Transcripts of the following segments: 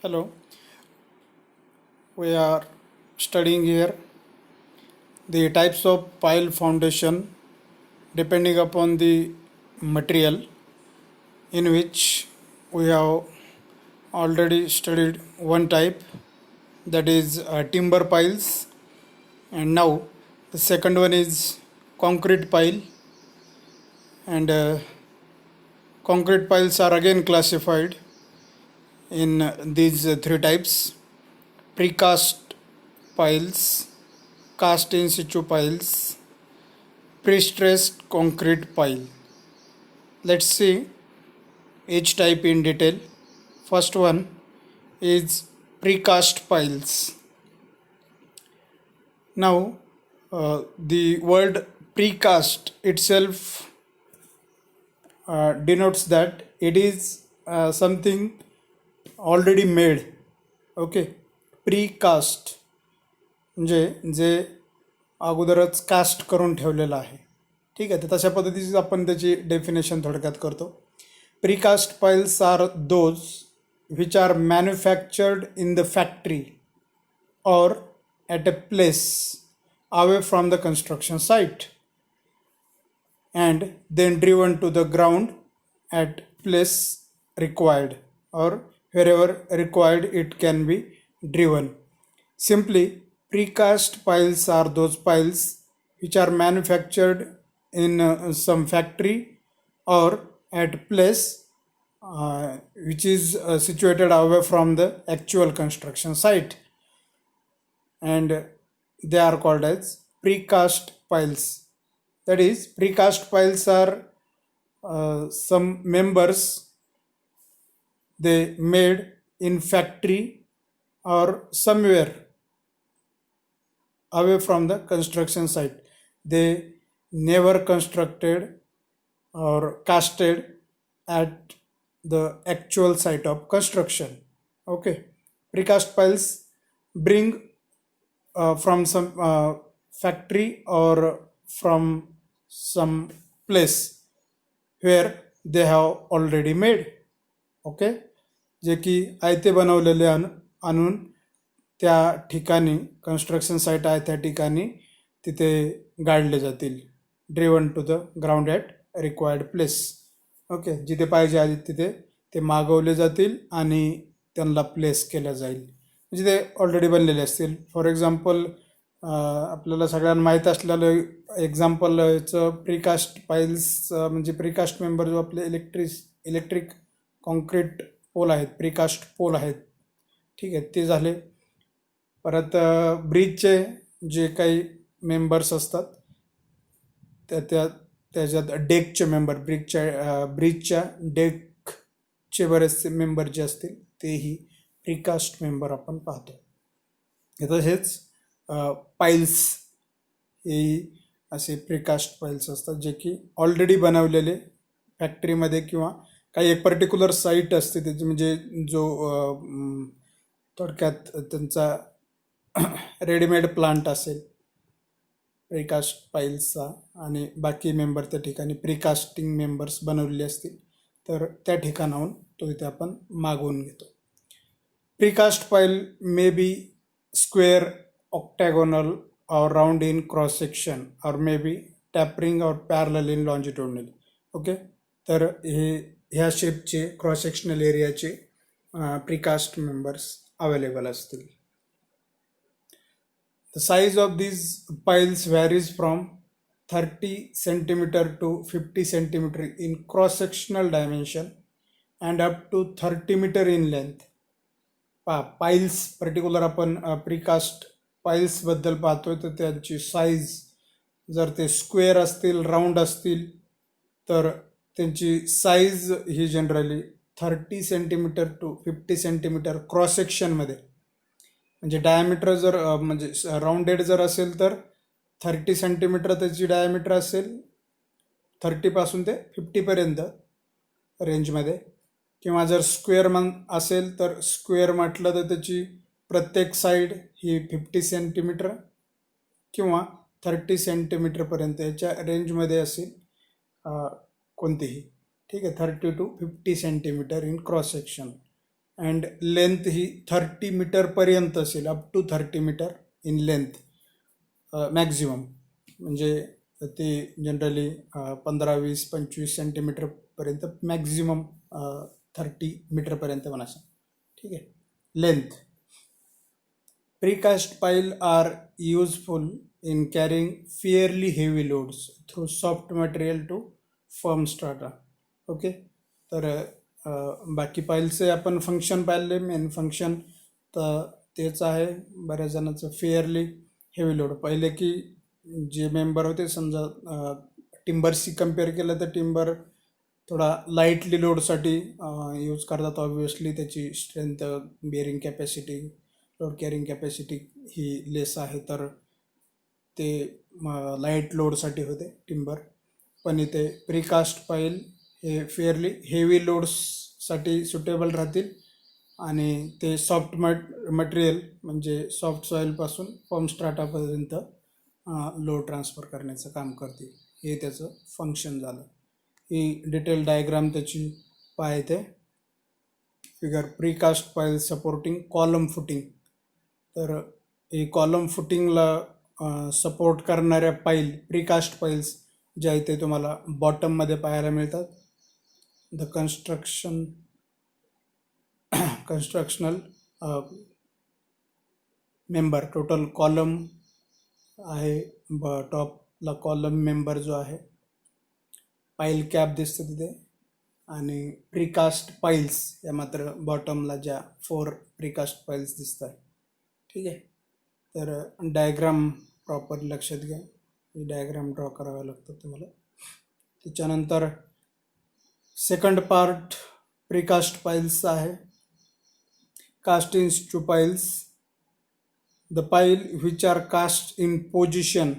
Hello, we are studying here the types of pile foundation depending upon the material, in which we have already studied one type, that is timber piles, and now the second one is concrete pile. And concrete piles are again classified in these three types: precast piles, cast in situ piles, pre-stressed concrete pile. Let's see each type in detail. First one is precast piles. Now, the word precast itself denotes that it is something already made. Okay, precast म्हणजे जे अगोदरच caste करून ठेवलेलं आहे. ठीक आहे, तर तशा पद्धतीची आपण त्याची डेफिनेशन थोडक्यात करतो. Precast piles are those which are manufactured in the factory or at a place away from the construction site and then driven to the ground at place required, or wherever required it can be driven. Simply, precast piles are those piles which are manufactured in some factory or at place which is situated away from the actual construction site, and they are called as precast piles. That is, precast piles are some members they made in factory or somewhere away from the construction site. They never constructed or casted at the actual site of construction. Okay, precast piles bring from some factory or from some place where they have already made. Okay, जे की आयते बनवलेले आणून त्या ठिकाणी construction site आहे त्या ठिकाणी तिथे गाडले जातील. Driven to the ground at required place. Okay, जिथे पाहिजे आहे तिथे ते मागवले जातील आणि त्यांना प्लेस केलं जाईल, म्हणजे ते ऑलरेडी बनलेले असतील. फॉर एक्झाम्पल, आपल्याला सगळ्यांना माहीत असलेलं एक्झाम्पलचं प्रीकास्ट पाइल्स म्हणजे प्रीकास्ट मेंबर जो आपले इलेक्ट्रिक कॉन्क्रीट पोल आहेत, प्रीकास्ट पोल आहेत. ठीक आहे, ते झाले. परत ब्रिजचे जे काही मेंबर्स असतात त्याच्यात डेकचे मेंबर, ब्रिजच्या डेकचे बरेचसे मेंबर जे असतील तेही प्रीकास्ट मेंबर आपण पाहतो. तसेच पाइल्स हेही असे प्रीकास्ट पाइल्स असतात जे की ऑलरेडी बनवलेले फॅक्टरीमध्ये किंवा काही एक पर्टिक्युलर साईट असते त्याची, म्हणजे जो थोडक्यात त्यांचा रेडीमेड प्लांट असेल प्रीकास्ट पाइल्सचा, आणि बाकी मेंबर त्या ठिकाणी प्रीकास्टिंग मेंबर्स बनवलेले असतील तर त्या ठिकाणाहून तो इथे आपण मागवून घेतो. Precast pile may be square, octagonal or round in cross section, or maybe tapering or parallel in longitudinal. Okay, तर ह्या शेपचे क्रॉस सेक्शनल एरियाचे प्रीकास्ट मेंबर्स अवेलेबल असतील. The size of these piles varies from 30 centimeter to 50 centimeter in cross sectional dimension and up to 30 meter in length. Piles particular आपण precast पाइल्सबद्दल पाहतोय तर त्यांची size जर ते स्क्वेअर असतील, राऊंड असतील, तर त्यांची साईज ही generally 30 centimetre to 50 centimetre cross सेक्शनमध्ये, म्हणजे डायमीटर जर म्हणजे राऊंडेड जर असेल तर 30 सेंटीमीटर त्याची डायमीटर असेल, 30पासून ते 50पर्यंत रेंजमध्ये. किंवा जर स्क्वेअर असेल तर स्क्वेअर म्हटलं तर त्याची प्रत्येक साईड ही 50 सेंटीमीटर किंवा 30 सेंटीमीटरपर्यंत याच्या रेंजमध्ये असेल कोणतीही. ठीक आहे, 30 to 50 centimetre in cross section. And length ही 30 मीटरपर्यंत असेल, up to 30 metre in length maximum. म्हणजे ते जनरली 15-20-25 सेंटीमीटरपर्यंत मॅक्झिमम 30 मीटरपर्यंत म्हणा, ठीक आहे. Length. Precast pile are useful in carrying fairly heavy loads through soft material to firm strata. Okay, तर बाकी पाईलचे आपण फंक्शन पाहिले. मेन फंक्शन तर तेच आहे बऱ्याच जणांचं, फेअरली हेवी लोड. पहिले की जे मेंबर होते, समजा टिंबरशी कम्पेअर केलं तर टिंबर थोडा लाईटली लोडसाठी यूज करतात. ऑब्वियसली त्याची strength, bearing capacity, load carrying capacity ही लेस आहे, तर ते लाईट लोडसाठी होते टिंबर. पण इथे प्रीकास्ट पाईल हे फेअरली हेवी लोड्ससाठी सुटेबल राहतील आणि ते सॉफ्ट मटेरियल म्हणजे सॉफ्ट सॉईलपासून फर्म स्ट्राटापर्यंत लोड ट्रान्सफर करण्याचं काम करतील. हे त्याचं फंक्शन झालं. ही डिटेल डायग्राम त्याची पाहते. फिगर प्रीकास्ट पाईल सपोर्टिंग कॉलम फुटिंग. तर हे कॉलम फुटिंगला सपोर्ट करणाऱ्या पाईल, प्रीकास्ट पाईल्स ज्या इथे तुम्हाला बॉटममध्ये पाहायला मिळतात. The constructional member, total column आहे, टॉपला कॉलम मेंबर जो आहे, पाईल कॅप दिसते तिथे, आणि प्रीकास्ट पाईल्स या मात्र बॉटमला ज्या 4 प्रीकास्ट पाईल्स दिसतात, ठीक आहे. तर डायग्राम प्रॉपर लक्षात घ्या. ही डायग्राम ड्रॉ करावं लागतं तुम्हाला. त्याच्यानंतर सेकंड पार्ट प्रीकास्ट पाईल्सचा आहे. Cast in situ piles. The pile which are cast in position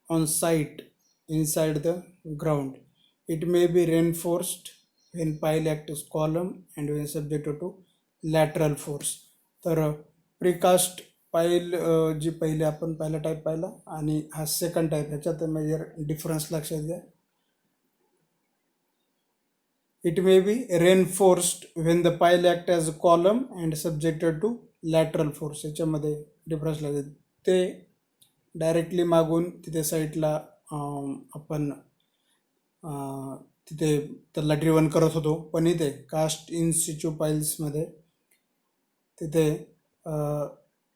on site inside the ground. It may be reinforced when pile acts as column and when subjected to lateral force. तर precast पाईल जी पहिले आपण पहिला type पाहिला आणि हा second type, ह्याच्यात major difference लक्षात घ्या. It may be reinforced when the pile act as a column and subjected to lateral force. याच्यामध्ये डिफरन्स लागेल. ते डायरेक्टली मागून तिथे साईडला आपण तिथे त्याला ड्रिवन करत होतो. पण इथे कास्ट इन सिचू पाईल्समध्ये तिथे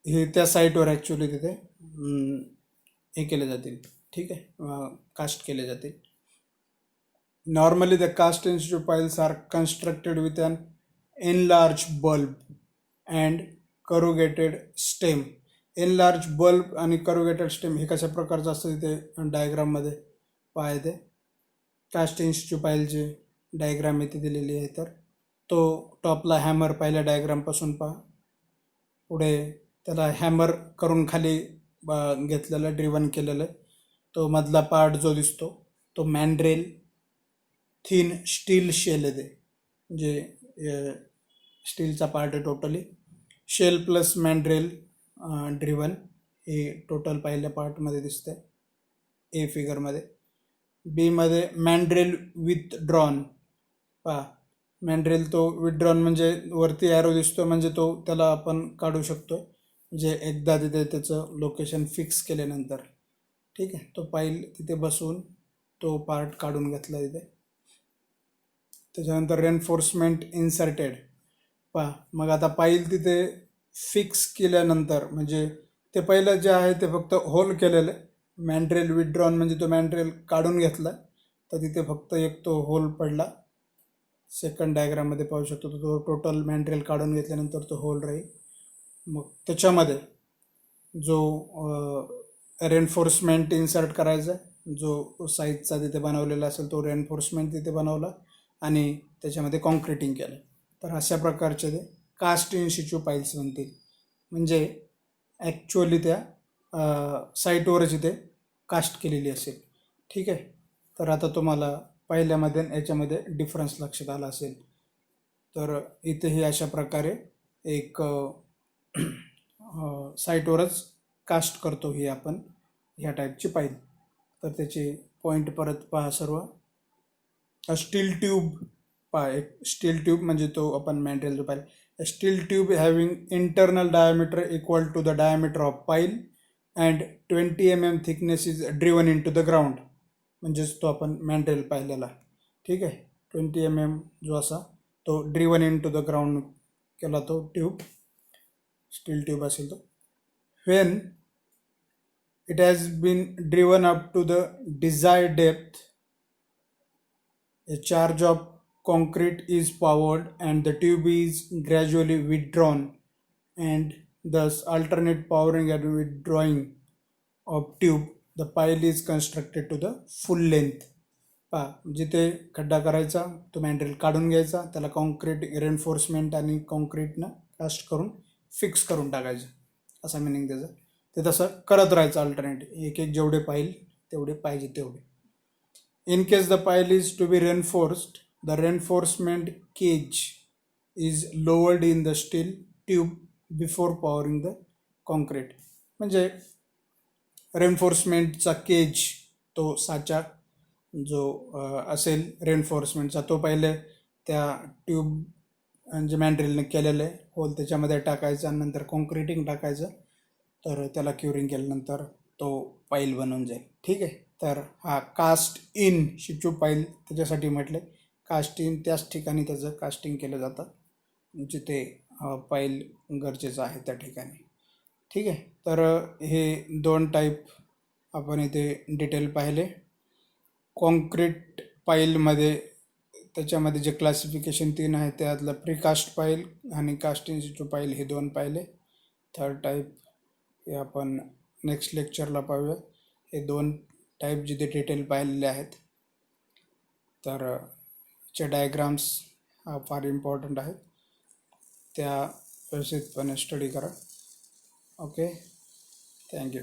हे त्या साईटवर ॲक्च्युली तिथे हे केले जातील, ठीक आहे, कास्ट केले जातील. Normally the cast in situ piles are constructed with an enlarged bulb and corrugated stem. enlarged bulb आणि corrugated stem हे कशा प्रकारचं असतं तिथे डायग्राममध्ये पाहते. कास्ट इन सिचू पाईलची डायग्राम इथे दिलेली आहे. तर तो टॉपला हॅमर पहिल्या डायग्रामपासून पहा. पुढे त्याला हॅमर करून खाली घेतलेलं, ड्रिवन केलेलं, तो मधला पार्ट जो दिसतो तो मॅन्ड्रेल थिन स्टील शेल आहे. ते म्हणजे स्टीलचा पार्ट आहे टोटली. शेल प्लस मॅन्ड्रेल ड्रिवन हे टोटल पहिल्या पार्टमध्ये दिसतंय ए फिगरमध्ये. बीमध्ये मॅन्ड्रेल विथ ड्रॉन पहा. मॅन्ड्रेल तो विथड्रॉन म्हणजे वरती ॲरो दिसतो म्हणजे तो त्याला आपण काढू शकतो, म्हणजे एकदा तिथे त्याचं लोकेशन फिक्स केल्यानंतर, ठीक आहे. तो पाईल तिथे बसवून तो पार्ट काढून घेतला तिथे. त्याच्यानंतर रेनफोर्समेंट इन्सर्टेड पहा. मग आता पाईल तिथे फिक्स केल्यानंतर म्हणजे ते पहिलं जे आहे ते फक्त होल केलेलं आहे. मॅन्ड्रेल विथड्रॉन म्हणजे तो मॅन्ड्रेल काढून घेतला तर तिथे फक्त एक तो होल पडला. सेकंड डायग्राममध्ये पाहू शकतो तो टोटल मॅन्ड्रेल काढून घेतल्यानंतर तो होल राहील. मग त्याच्यामध्ये जो रेनफोर्समेंट इन्सर्ट करायचा, जो साईजचा तिथे बनवलेला असेल तो रेनफोर्समेंट तिथे बनवला आणि त्याच्यामध्ये कॉन्क्रिटिंग केलं. तर अशा प्रकारचे ते कास्ट इन सिचू पाईल्स बनतील. म्हणजे ॲक्च्युअली त्या साईटवरच इथे कास्ट केलेली असेल, ठीक आहे. तर आता तुम्हाला पहिल्यामध्ये याच्यामध्ये डिफरन्स लक्षात आला असेल. तर इथेही अशा प्रकारे एक साईटवरच कास्ट करतो ही आपण ह्या टाईपची पाईल. तर त्याचे पॉईंट परत पहा सर्व. स्टील ट्यूब पहा. एक स्टील ट्यूब म्हणजे तो आपण मॅन्ड्रेल जो पाहिजे A steel tube having internal diameter equal to the diameter of pile and 20 mm thickness is driven into the ground. म्हणजेच तो आपण मॅन्ड्रेल पाहिलेला. ठीक आहे. 20 mm जो असा तो driven into the ground केला तो ट्यूब, स्टील ट्यूब असेल तो. When it has been driven up to the desired depth, a charge of concrete is powered and the tube is gradually withdrawn, and thus alternate powering and withdrawing of tube, the pile is constructed to the full length. पहा, जिथे खड्डा करायचा तो मॅन्ड्रेल काढून घ्यायचा, त्याला concrete reinforcement आणि कॉन्क्रीटनं caste करून फिक्स करून टाकायचं, असा मिनिंग त्याचं. ते तसं करत राहायचं अल्टरनेट, एक एक जेवढे पाहिल तेवढे पाहिजे तेवढे. In case the pile is to be reinforced, the reinforcement cage is lowered in the steel tube before powering the concrete. म्हणजे रेन्फोर्समेंटचा केज, तो साचा जो असेल रेन्फोर्समेंटचा, तो पहिले त्या ट्यूब म्हणजे मॅन्ड्रेलने केलेलं आहे होल त्याच्यामध्ये टाकायचा आणि नंतर कॉन्क्रिटिंग टाकायचं, तर त्याला क्युरिंग केल्यानंतर तो पाईल बनवून जाईल. ठीक आहे. तर हा कास्ट इन शिचू पाईल त्याच्यासाठी म्हटले. कास्ट इन त्याच ठिकाणी त्याचं कास्टिंग केलं जातं जिथे पाईल गरजेचं आहे त्या ठिकाणी. ठीक आहे. तर हे 2 टाईप आपण इथे डिटेल पाहिले. कॉन्क्रीट पाईलमध्ये त्याच्यामध्ये जे क्लासिफिकेशन 3 आहे त्यातलं प्रीकास्ट पाईल आणि कास्ट इन सिचू पाईल हे 2 पाहिले. थर्ड टाईप हे आपण नेक्स्ट लेक्चरला पाहूया. हे 2 टाईप जिथे डिटेल पाहिलेले आहेत. तर चे डायग्राम्स हा फार इम्पॉर्टंट आहेत, त्या व्यवस्थितपणे स्टडी करा. Okay, thank you.